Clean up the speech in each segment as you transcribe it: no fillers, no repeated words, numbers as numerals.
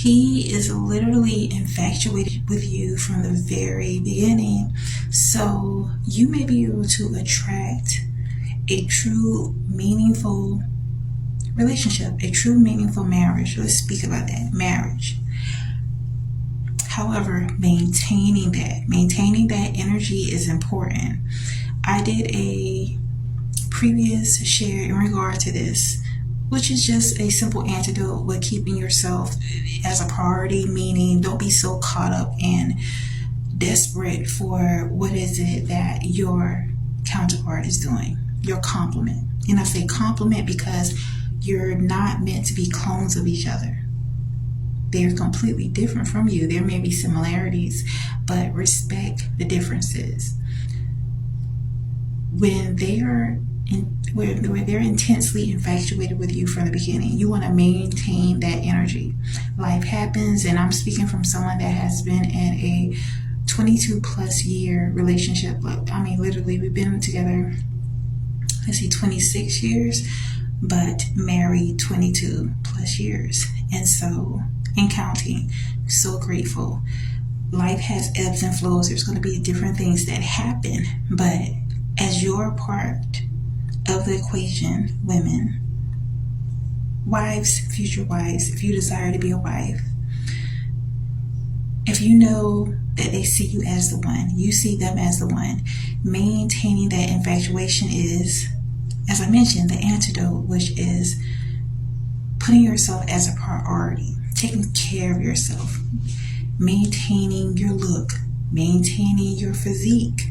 He is literally infatuated with you from the very beginning. So you may be able to attract a true, meaningful relationship, a true, meaningful marriage. Let's speak about that marriage. However, maintaining that energy is important. I did a previous share in regard to this, which is just a simple antidote with keeping yourself as a priority, meaning don't be so caught up and desperate for what is it that your counterpart is doing, your complement. And I say complement because you're not meant to be clones of each other. They're completely different from you. There may be similarities, but respect the differences. When they're intensely infatuated with you from the beginning, you want to maintain that energy. Life happens, and I'm speaking from someone that has been in a 22 plus year relationship. I mean, literally, we've been together, 26 years, but married 22 plus years. And so, and counting, so grateful. Life has ebbs and flows. There's going to be different things that happen, but as you're part of the equation, women, wives, future wives, if you desire to be a wife, if you know that they see you as the one, you see them as the one, maintaining that infatuation is, as I mentioned, the antidote, which is putting yourself as a priority, taking care of yourself, maintaining your look, maintaining your physique,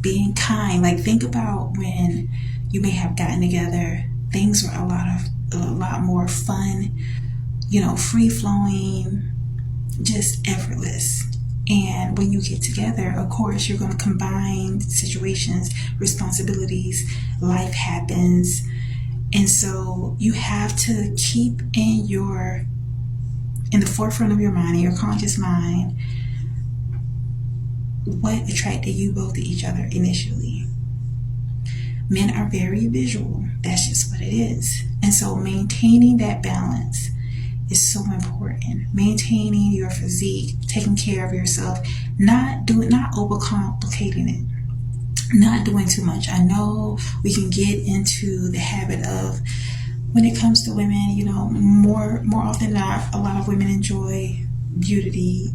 being kind. Like, think about when you may have gotten together, things were a lot more fun, free flowing, just effortless. And when you get together, of course, you're going to combine situations, responsibilities, life happens. And so you have to keep in the forefront of your mind, in your conscious mind, what attracted you both to each other initially. Men are very visual. That's just what it is. And so maintaining that balance is so important. Maintaining your physique, taking care of yourself, not overcomplicating it, not doing too much. I know we can get into the habit of, when it comes to women, more often than not, a lot of women enjoy beauty,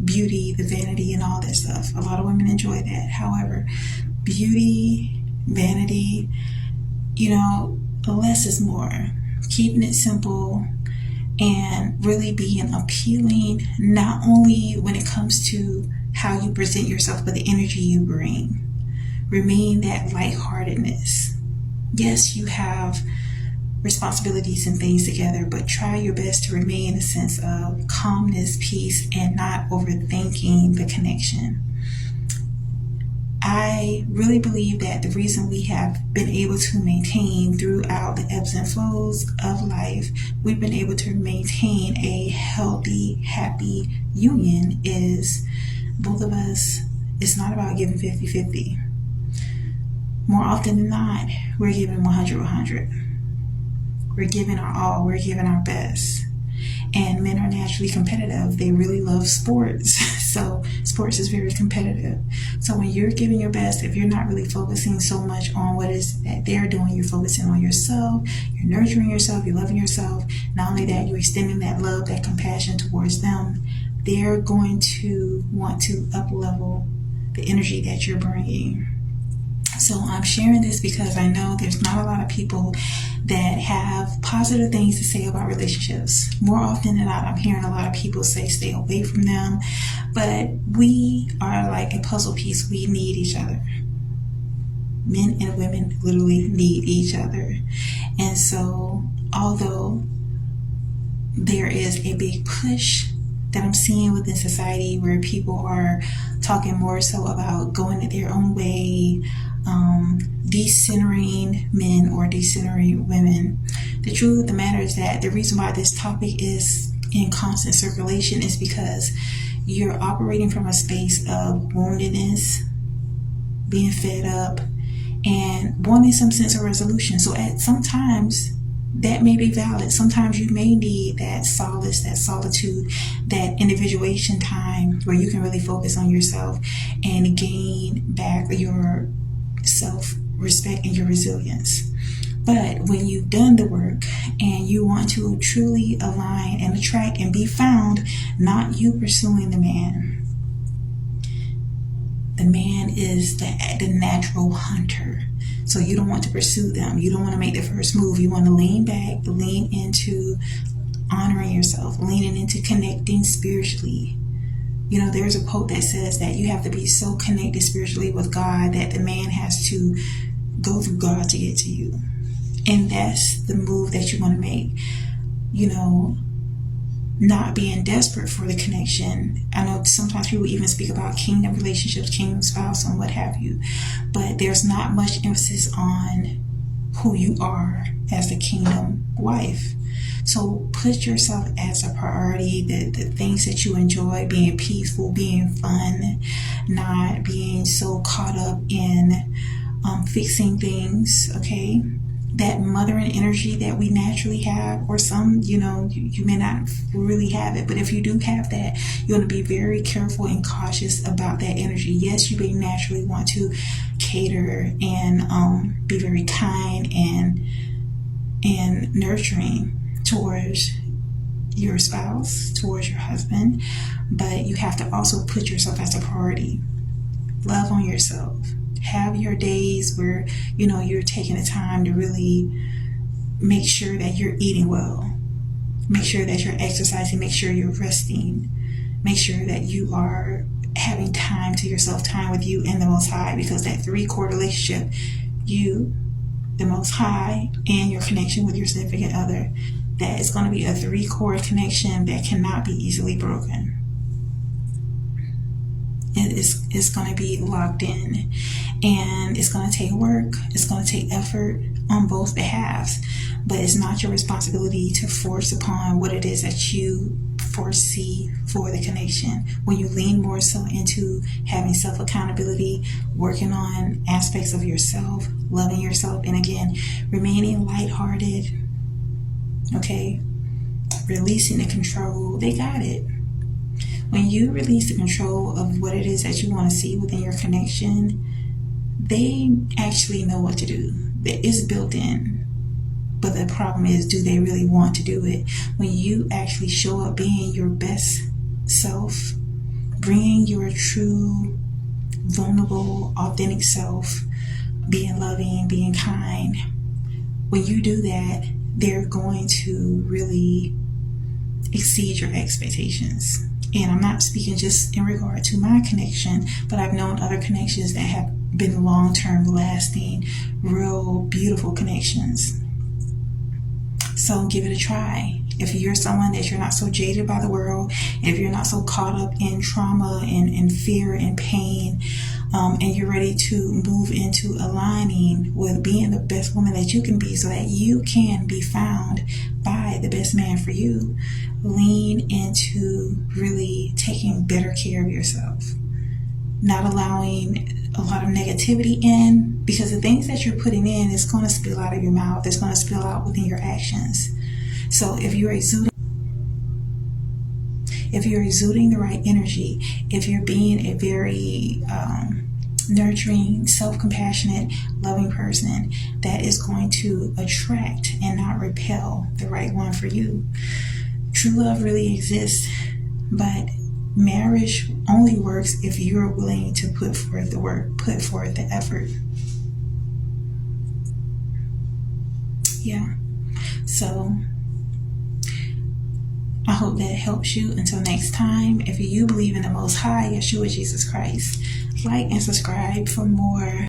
the vanity, and all that stuff. A lot of women enjoy that. However, beauty, vanity, less is more. Keeping it simple and really being appealing, not only when it comes to how you present yourself, but the energy you bring. Remain that lightheartedness. Yes, you have responsibilities and things together, but try your best to remain in a sense of calmness, peace, and not overthinking the connection. I really believe that the reason we have been able to maintain throughout the ebbs and flows of life, we've been able to maintain a healthy, happy union is both of us. It's not about giving 50-50. More often than not, we're giving 100-100. We're giving our all. We're giving our best. And men are naturally competitive. They really love sports. So sports is very competitive. So when you're giving your best, if you're not really focusing so much on what is that they're doing, you're focusing on yourself, you're nurturing yourself, you're loving yourself. Not only that, you're extending that love, that compassion towards them. They're going to want to up-level the energy that you're bringing. So I'm sharing this because I know there's not a lot of people that have positive things to say about relationships. More often than not, I'm hearing a lot of people say stay away from them. But we are like a puzzle piece. We need each other. Men and women literally need each other. And so although there is a big push that I'm seeing within society where people are talking more so about going their own way, decentering men or decentering women. The truth of the matter is that the reason why this topic is in constant circulation is because you're operating from a space of woundedness, being fed up, and wanting some sense of resolution. So at sometimes that may be valid. Sometimes you may need that solace, that solitude, that individuation time where you can really focus on yourself and gain back your self-respect and your resilience. But when you've done the work and you want to truly align and attract and be found, not you pursuing the man. The man is the natural hunter. So you don't want to pursue them. You don't want to make the first move. You want to lean back, lean into honoring yourself, leaning into connecting spiritually. You know, there's a quote that says that you have to be so connected spiritually with God that the man has to go through God to get to you. And that's the move that you want to make. You know, not being desperate for the connection. I know sometimes people even speak about kingdom relationships, kingdom spouse, and what have you. But there's not much emphasis on who you are as the kingdom wife. So put yourself as a priority, the things that you enjoy, being peaceful, being fun, not being so caught up in fixing things, okay? That mothering energy that we naturally have, or some, you know, you may not really have it, but if you do have that, you want to be very careful and cautious about that energy. Yes, you may naturally want to cater and be very kind and nurturing towards your spouse, towards your husband, but you have to also put yourself as a priority. Love on yourself. Have your days where, you know, you're taking the time to really make sure that you're eating well. Make sure that you're exercising. Make sure you're resting. Make sure that you are having time to yourself, time with you and the Most High, because that three-chord relationship, you, the Most High, and your connection with your significant other, that is going to be a three-chord connection that cannot be easily broken. It's going to be locked in, and it's going to take work. It's going to take effort on both behalves, but it's not your responsibility to force upon what it is that you foresee for the connection. When you lean more so into having self-accountability, working on aspects of yourself, loving yourself, and again, remaining lighthearted, okay, releasing the control, they got it. When you release the control of what it is that you want to see within your connection, they actually know what to do. It's built in. But the problem is, do they really want to do it? When you actually show up being your best self, bringing your true, vulnerable, authentic self, being loving, being kind, when you do that, they're going to really exceed your expectations. And I'm not speaking just in regard to my connection, but I've known other connections that have been long-term, lasting, real beautiful connections. So give it a try. If you're someone that you're not so jaded by the world, if you're not so caught up in trauma and fear and pain, and you're ready to move into aligning with being the best woman that you can be so that you can be found by the best man for you, lean into really taking better care of yourself. Not allowing a lot of negativity in, because the things that you're putting in is going to spill out of your mouth. It's going to spill out within your actions. So if you're exuding the right energy, if you're being a very nurturing, self-compassionate, loving person, that is going to attract and not repel the right one for you. True love really exists, but marriage only works if you're willing to put forth the work, put forth the effort. Yeah. So I hope that helps you. Until next time, if you believe in the Most High, Yeshua Jesus Christ, like and subscribe for more